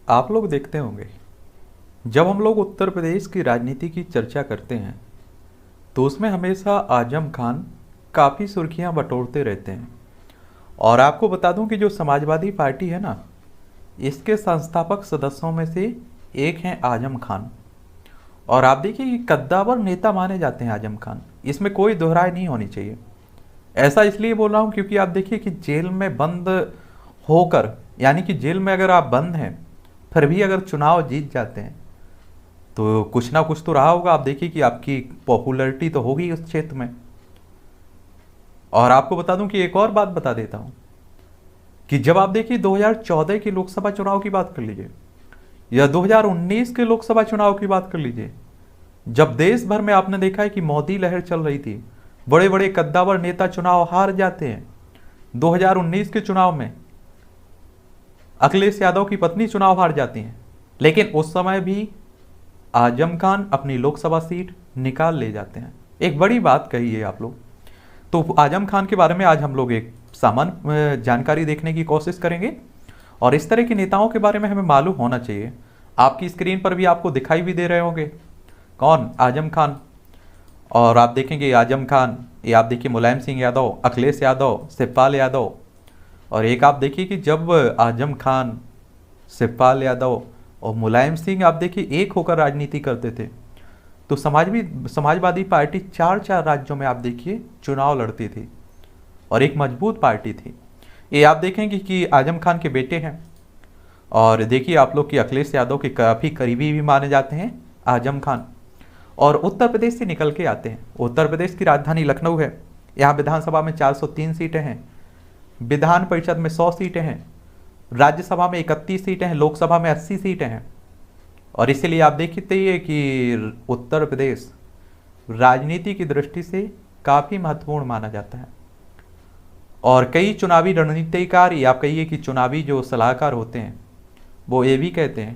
आप लोग देखते होंगे, जब हम लोग उत्तर प्रदेश की राजनीति की चर्चा करते हैं तो उसमें हमेशा आजम खान काफ़ी सुर्खियां बटोरते रहते हैं। और आपको बता दूं कि जो समाजवादी पार्टी है ना, इसके संस्थापक सदस्यों में से एक हैं आजम खान। और आप देखिए कि कद्दावर नेता माने जाते हैं आजम खान, इसमें कोई दोहराई नहीं होनी चाहिए। ऐसा इसलिए बोल रहा हूँ क्योंकि आप देखिए कि जेल में बंद होकर, यानी कि जेल में अगर आप बंद हैं फिर भी अगर चुनाव जीत जाते हैं तो कुछ ना कुछ तो रहा होगा। आप देखिए कि आपकी पॉपुलैरिटी तो होगी उस क्षेत्र में। और आपको बता दूं कि एक और बात बता देता हूं कि जब आप देखिए 2014 के लोकसभा चुनाव की बात कर लीजिए या 2019 के लोकसभा चुनाव की बात कर लीजिए, जब देश भर में आपने देखा है कि मोदी लहर चल रही थी, बड़े बड़े कद्दावर नेता चुनाव हार जाते हैं। 2019 के चुनाव में अखिलेश यादव की पत्नी चुनाव हार जाती हैं, लेकिन उस समय भी आजम खान अपनी लोकसभा सीट निकाल ले जाते हैं। एक बड़ी बात कही है आप लोग। तो आजम खान के बारे में आज हम लोग एक सामान्य जानकारी देखने की कोशिश करेंगे और इस तरह के नेताओं के बारे में हमें मालूम होना चाहिए। आपकी स्क्रीन पर भी आपको दिखाई भी दे रहे होंगे कौन, आजम खान। और आप देखेंगे आजम खान, ये आप देखिए मुलायम सिंह यादव, अखिलेश यादव, शिवपाल यादव। और एक आप देखिए कि जब आजम खान, शिवपाल यादव और मुलायम सिंह आप देखिए एक होकर राजनीति करते थे तो समाजवादी पार्टी चार चार राज्यों में आप देखिए चुनाव लड़ती थी और एक मजबूत पार्टी थी। ये आप देखेंगे कि आजम खान के बेटे हैं और देखिए आप लोग कि अखिलेश यादव के काफ़ी करीबी भी माने जाते हैं आजम खान। और उत्तर प्रदेश से निकल के आते हैं। उत्तर प्रदेश की राजधानी लखनऊ है। यहाँ विधानसभा में 403 सीटें हैं, विधान परिषद में 100 सीटें हैं, राज्यसभा में 31 सीटें हैं, लोकसभा में 80 सीटें हैं। और इसीलिए आप देखते ही है कि उत्तर प्रदेश राजनीति की दृष्टि से काफ़ी महत्वपूर्ण माना जाता है। और कई चुनावी रणनीतिकार या आप कहिए कि चुनावी जो सलाहकार होते हैं वो ये भी कहते हैं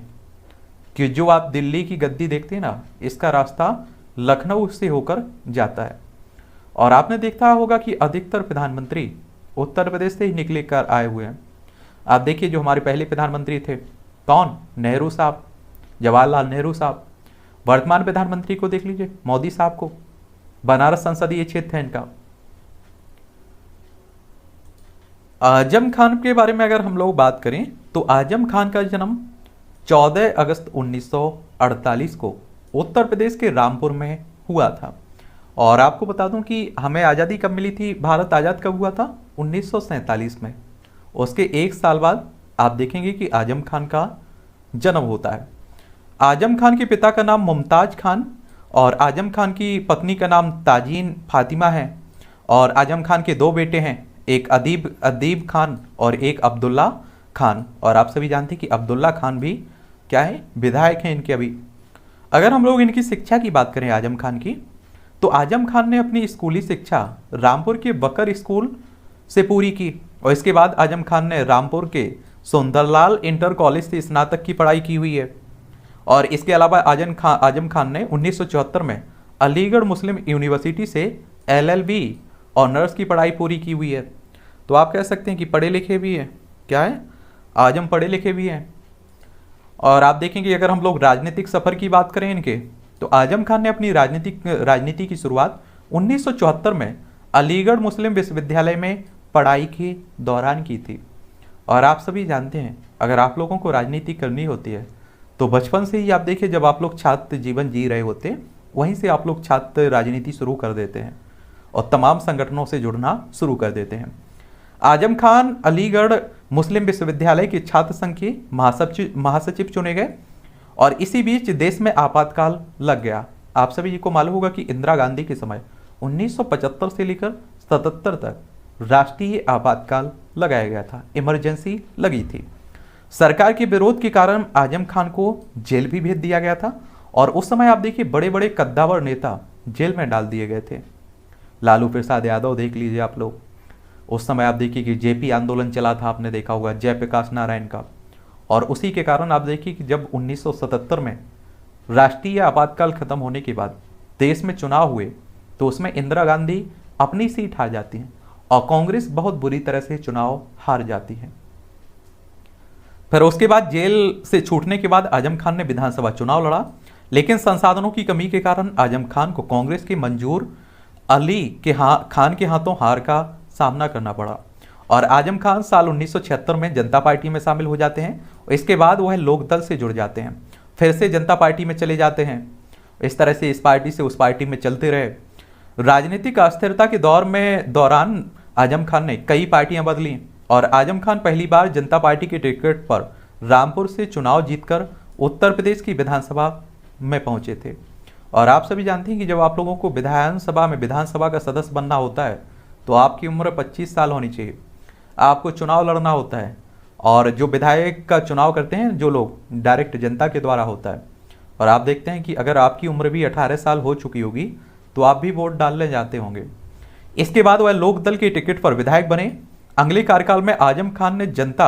कि जो आप दिल्ली की गद्दी देखते हैं ना, इसका रास्ता लखनऊ से होकर जाता है। और आपने देखा होगा कि अधिकतर प्रधानमंत्री उत्तर प्रदेश से ही निकले कर आए हुए हैं। आप देखिए जो हमारे पहले प्रधानमंत्री थे कौन, नेहरू साहब, जवाहरलाल नेहरू साहब। वर्तमान प्रधानमंत्री को देख लीजिए, मोदी साहब को, बनारस संसदीय क्षेत्र है इनका। आजम खान के बारे में अगर हम लोग बात करें तो आजम खान का जन्म 14 अगस्त 1948 को उत्तर प्रदेश के रामपुर में हुआ था। और आपको बता दूं कि हमें आज़ादी कब मिली थी, भारत आज़ाद कब हुआ था, 1947 में। उसके एक साल बाद आप देखेंगे कि आजम खान का जन्म होता है। आजम खान के पिता का नाम मुमताज खान और आजम खान की पत्नी का नाम ताजीन फातिमा है। और आजम खान के दो बेटे हैं, एक अदीब खान और एक अब्दुल्ला खान। और आप सभी जानते हैं कि अब्दुल्ला खान भी क्या है, विधायक हैं इनके अभी। अगर हम लोग इनकी शिक्षा की बात करें आजम खान की, तो आजम खान ने अपनी स्कूली शिक्षा रामपुर के बकर स्कूल से पूरी की और इसके बाद आजम खान ने रामपुर के सुंदरलाल इंटर कॉलेज से स्नातक की पढ़ाई की हुई है। और इसके अलावा आजम खान ने 1974 में अलीगढ़ मुस्लिम यूनिवर्सिटी से LLB ऑनर्स की पढ़ाई पूरी की हुई है। तो आप कह सकते हैं कि पढ़े लिखे भी हैं, क्या है, आजम पढ़े लिखे भी हैं। और आप देखेंगे अगर हम लोग राजनीतिक सफ़र की बात करें इनके, तो आजम खान ने अपनी राजनीति की शुरुआत 1974 में अलीगढ़ मुस्लिम विश्वविद्यालय में पढ़ाई के दौरान की थी। और आप सभी जानते हैं अगर आप लोगों को राजनीति करनी होती है तो बचपन से ही आप देखिए, जब आप लोग छात्र जीवन जी रहे होते हैं वहीं से आप लोग छात्र राजनीति शुरू कर देते हैं और तमाम संगठनों से जुड़ना शुरू कर देते हैं। आजम खान अलीगढ़ मुस्लिम विश्वविद्यालय के छात्र संघ के महासचिव चुने गए और इसी बीच देश में आपातकाल लग गया। आप सभी को मालूम होगा कि इंदिरा गांधी के समय 1975 से लेकर 77 तक राष्ट्रीय आपातकाल लगाया गया था, इमरजेंसी लगी थी। सरकार के विरोध के कारण आजम खान को जेल भी भेज दिया गया था और उस समय आप देखिए बड़े बड़े कद्दावर नेता जेल में डाल दिए गए थे। लालू प्रसाद यादव देख लीजिए आप लोग, उस समय आप देखिए कि JP आंदोलन चला था, आपने देखा होगा, जयप्रकाश नारायण का। और उसी के कारण आप देखिए कि जब 1977 में राष्ट्रीय आपातकाल खत्म होने के बाद देश में चुनाव हुए तो उसमें इंदिरा गांधी अपनी सीट हार जाती हैं और कांग्रेस बहुत बुरी तरह से चुनाव हार जाती है। फिर उसके बाद जेल से छूटने के बाद आजम खान ने विधानसभा चुनाव लड़ा, लेकिन संसाधनों की कमी के कारण आजम खान को कांग्रेस के मंजूर अली के खान के हाथों हार का सामना करना पड़ा और आजम खान साल 1976 में जनता पार्टी में शामिल हो जाते हैं। इसके बाद वह लोकदल से जुड़ जाते हैं, फिर से जनता पार्टी में चले जाते हैं। इस तरह से इस पार्टी से उस पार्टी में चलते रहे। राजनीतिक अस्थिरता के दौरान आजम खान ने कई पार्टियां बदली और आजम खान पहली बार जनता पार्टी के टिकट पर रामपुर से चुनाव जीतकर उत्तर प्रदेश की विधानसभा में पहुंचे थे। और आप सभी जानते हैं कि जब आप लोगों को विधानसभा का सदस्य बनना होता है तो आपकी उम्र 25 साल होनी चाहिए। आपको चुनाव लड़ना होता है और जो विधायक का चुनाव करते हैं जो लोग, डायरेक्ट जनता के द्वारा होता है। और आप देखते हैं कि अगर आपकी उम्र भी 18 साल हो चुकी होगी तो आप भी वोट डालने जाते होंगे। इसके बाद वह लोकदल के टिकट पर विधायक बने। अगले कार्यकाल में आजम खान ने जनता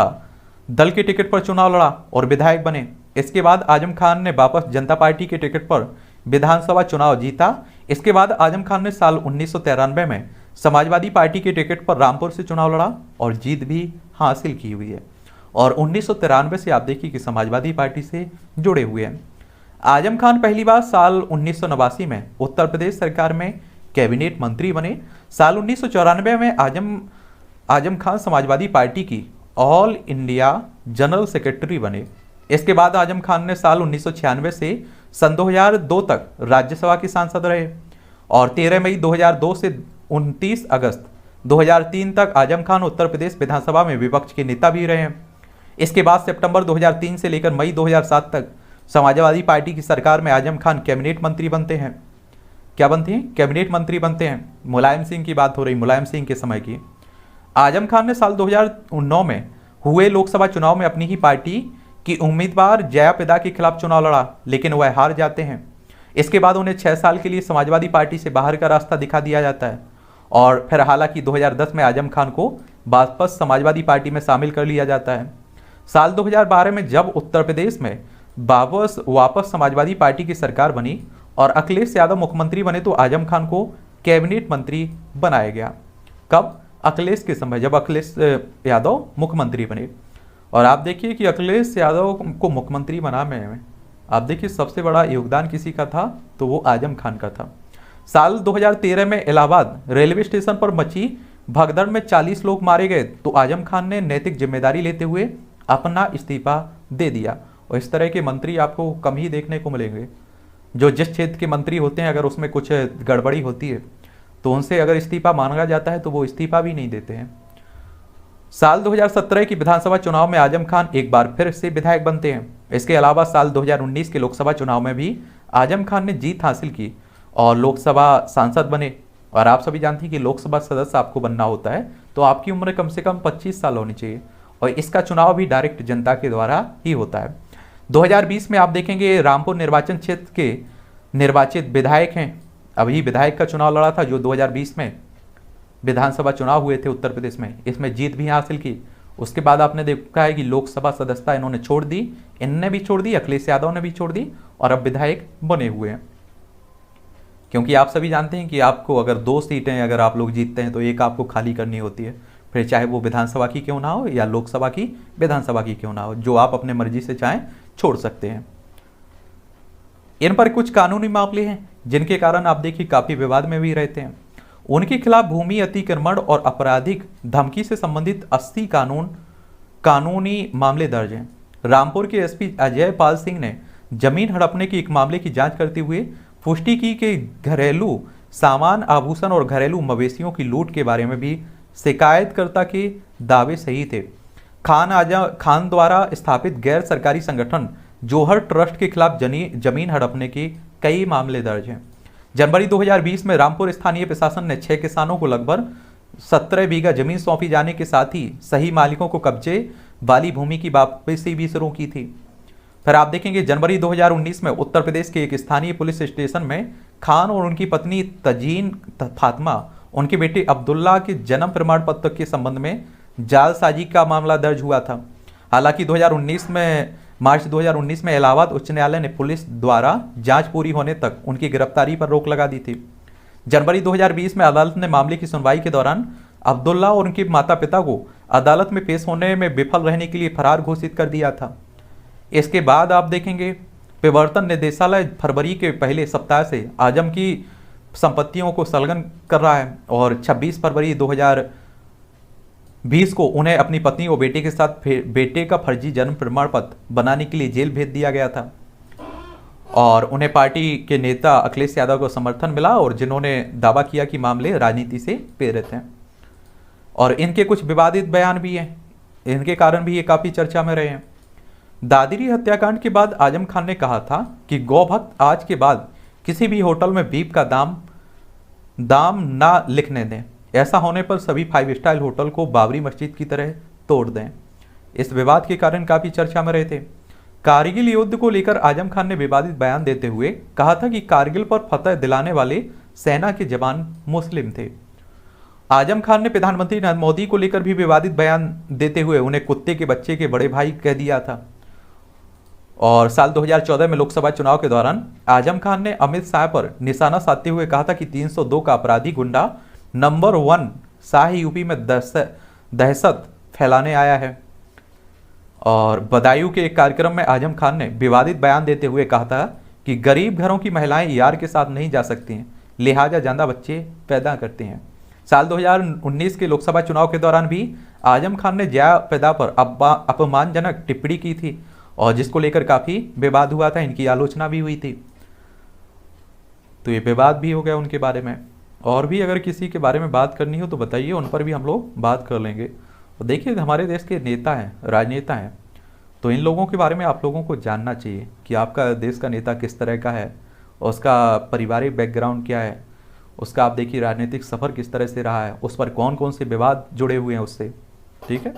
दल के टिकट पर चुनाव लड़ा और विधायक बने। इसके बाद आजम खान ने वापस जनता पार्टी के टिकट पर विधानसभा चुनाव जीता। इसके बाद आजम खान ने साल 1993 में समाजवादी पार्टी के टिकट पर रामपुर से चुनाव लड़ा और जीत भी हासिल की हुई है। और 1993 से आप देखिए कि समाजवादी पार्टी से जुड़े हुए हैं। आजम खान पहली बार साल 1989 में उत्तर प्रदेश सरकार में कैबिनेट मंत्री बने। साल 1994 में आजम खान समाजवादी पार्टी की ऑल इंडिया जनरल सेक्रेटरी बने। इसके बाद आजम खान ने साल 1996 से सन 2002 तक राज्यसभा के सांसद रहे और 13 मई 2002 से 29 अगस्त 2003 तक आजम खान उत्तर प्रदेश विधानसभा में विपक्ष के नेता भी रहे। इसके बाद सितंबर 2003 से लेकर मई 2007 तक समाजवादी पार्टी की सरकार में आजम खान कैबिनेट मंत्री बनते हैं। क्या बनते हैं? कैबिनेट मंत्री बनते हैं। मुलायम सिंह की बात हो रही, मुलायम सिंह के समय की। आजम खान ने साल 2009 में हुए लोकसभा चुनाव में अपनी ही पार्टी की उम्मीदवार जया प्रदा के खिलाफ चुनाव लड़ा, लेकिन वह हार जाते हैं। इसके बाद उन्हें 6 साल के लिए समाजवादी पार्टी से बाहर का रास्ता दिखा दिया जाता है और फिर हालांकि 2010 में आजम खान को वापस समाजवादी पार्टी में शामिल कर लिया जाता है। साल 2012 में जब उत्तर प्रदेश में वापस समाजवादी पार्टी की सरकार बनी और अखिलेश यादव मुख्यमंत्री बने तो आजम खान को कैबिनेट मंत्री बनाया गया। कब? अखिलेश के समय, जब अखिलेश यादव मुख्यमंत्री बने। और आप देखिए कि अखिलेश यादव को मुख्यमंत्री बनाने में आप देखिए सबसे बड़ा योगदान किसी का था तो वो आजम खान का था। साल 2013 में इलाहाबाद रेलवे स्टेशन पर मची भगदड़ में 40 लोग मारे गए तो आजम खान ने नैतिक जिम्मेदारी लेते हुए अपना इस्तीफा दे दिया। और इस तरह के मंत्री आपको कम ही देखने को मिलेंगे। जो जिस क्षेत्र के मंत्री होते हैं अगर उसमें कुछ गड़बड़ी होती है तो उनसे अगर इस्तीफा मांगा जाता है तो वो इस्तीफा भी नहीं देते हैं। साल 2017 की विधानसभा चुनाव में आजम खान एक बार फिर से विधायक बनते हैं। इसके अलावा साल 2019 के लोकसभा चुनाव में भी आजम खान ने जीत हासिल की और लोकसभा सांसद बने। और आप सभी जानते हैं कि लोकसभा सदस्य आपको बनना होता है तो आपकी उम्र कम से कम 25 साल होनी चाहिए और इसका चुनाव भी डायरेक्ट जनता के द्वारा ही होता है। 2020 में आप देखेंगे रामपुर निर्वाचन क्षेत्र के निर्वाचित विधायक हैं। अभी विधायक का चुनाव लड़ा था जो 2020 में विधानसभा चुनाव हुए थे उत्तर प्रदेश में, इसमें जीत भी हासिल की। उसके बाद आपने देखा है कि लोकसभा सदस्यता इन्होंने छोड़ दी, इनने भी छोड़ दी, अखिलेश यादव ने भी छोड़ दी और अब विधायक बने हुए हैं। क्योंकि आप सभी जानते हैं कि आपको अगर 2 सीटें अगर आप लोग जीतते हैं तो एक आपको खाली करनी होती है, फिर चाहे वो विधानसभा की क्यों ना हो या लोकसभा की विधानसभा की क्यों ना हो, जो आप अपने मर्जी से चाहें छोड़ सकते हैं। इन पर कुछ कानूनी मामले हैं जिनके कारण आप देखिए काफी विवाद में भी रहते हैं। उनके खिलाफ भूमि अतिक्रमण और आपराधिक धमकी से संबंधित 80 कानूनी मामले दर्ज हैं। रामपुर के एसपी अजय पाल सिंह ने जमीन हड़पने के एक मामले की जांच करते हुए पुष्टि की कि घरेलू सामान, आभूषण और घरेलू मवेशियों की लूट के बारे में भी शिकायतकर्ता के दावे सही थे। खान द्वारा स्थापित गैर सरकारी संगठन जोहर ट्रस्ट के खिलाफ जमीन हड़पने के कई मामले दर्ज हैं। जनवरी 2020 में रामपुर स्थानीय प्रशासन ने 6 किसानों को लगभग 17 बीघा जमीन सौंपी जाने के साथ ही सही मालिकों को कब्जे वाली भूमि की वापसी भी शुरू की थी। फिर आप देखेंगे जनवरी 2019 में उत्तर प्रदेश के एक स्थानीय पुलिस स्टेशन में खान और उनकी पत्नी तजीन फातिमा, उनके बेटे अब्दुल्ला के जन्म प्रमाण पत्र के संबंध में जालसाजी का मामला दर्ज हुआ था। हालांकि मार्च 2019 में इलाहाबाद उच्च न्यायालय ने पुलिस द्वारा जांच पूरी होने तक उनकी गिरफ्तारी पर रोक लगा दी थी। जनवरी 2020 में अदालत ने मामले की सुनवाई के दौरान अब्दुल्ला और उनके माता पिता को अदालत में पेश होने में विफल रहने के लिए फरार घोषित कर दिया था। इसके बाद आप देखेंगे प्रवर्तन निदेशालय फरवरी के पहले सप्ताह से आजम की संपत्तियों को संलग्न कर रहा है और 26 फरवरी 2020 को उन्हें अपनी पत्नी और बेटे के साथ बेटे का फर्जी जन्म प्रमाण पत्र बनाने के लिए जेल भेज दिया गया था और उन्हें पार्टी के नेता अखिलेश यादव को समर्थन मिला और जिन्होंने दावा किया कि मामले राजनीति से प्रेरित हैं और इनके कुछ विवादित बयान भी हैं, इनके कारण भी ये काफ़ी चर्चा में रहे हैं। दादरी हत्याकांड के बाद आजम खान ने कहा था कि गौभक्त आज के बाद किसी भी होटल में बीफ का दाम ना लिखने दें, ऐसा होने पर सभी 5 स्टार होटल को बाबरी मस्जिद की तरह तोड़ दें। इस विवाद के कारण काफ़ी चर्चा में रहे थे। कारगिल युद्ध को लेकर आजम खान ने विवादित बयान देते हुए कहा था कि कारगिल पर फतह दिलाने वाले सेना के जवान मुस्लिम थे। आजम खान ने प्रधानमंत्री नरेंद्र मोदी को लेकर भी विवादित बयान देते हुए उन्हें कुत्ते के बच्चे के बड़े भाई कह दिया था और साल 2014 में लोकसभा चुनाव के दौरान आजम खान ने अमित शाह पर निशाना साधते हुए कहा था कि 302 का अपराधी गुंडा नंबर 1 शाह यूपी में दहशत फैलाने आया है। और बदायूं के एक कार्यक्रम में आजम खान ने विवादित बयान देते हुए कहा था कि गरीब घरों की महिलाएं यार के साथ नहीं जा सकती हैं, लिहाजा ज्यादा बच्चे पैदा करते हैं। साल 2019 के लोकसभा चुनाव के दौरान भी आजम खान ने जया प्रदा पर अपमानजनक टिप्पणी की थी और जिसको लेकर काफी विवाद हुआ था, इनकी आलोचना भी हुई थी। तो ये विवाद भी हो गया उनके बारे में। और भी अगर किसी के बारे में बात करनी हो तो बताइए, उन पर भी हम लोग बात कर लेंगे। और देखिए हमारे देश के नेता हैं, राजनेता हैं, तो इन लोगों के बारे में आप लोगों को जानना चाहिए कि आपका देश का नेता किस तरह का है, उसका पारिवारिक बैकग्राउंड क्या है, उसका आप देखिए राजनीतिक सफ़र किस तरह से रहा है, उस पर कौन कौन से विवाद जुड़े हुए हैं उससे। ठीक है।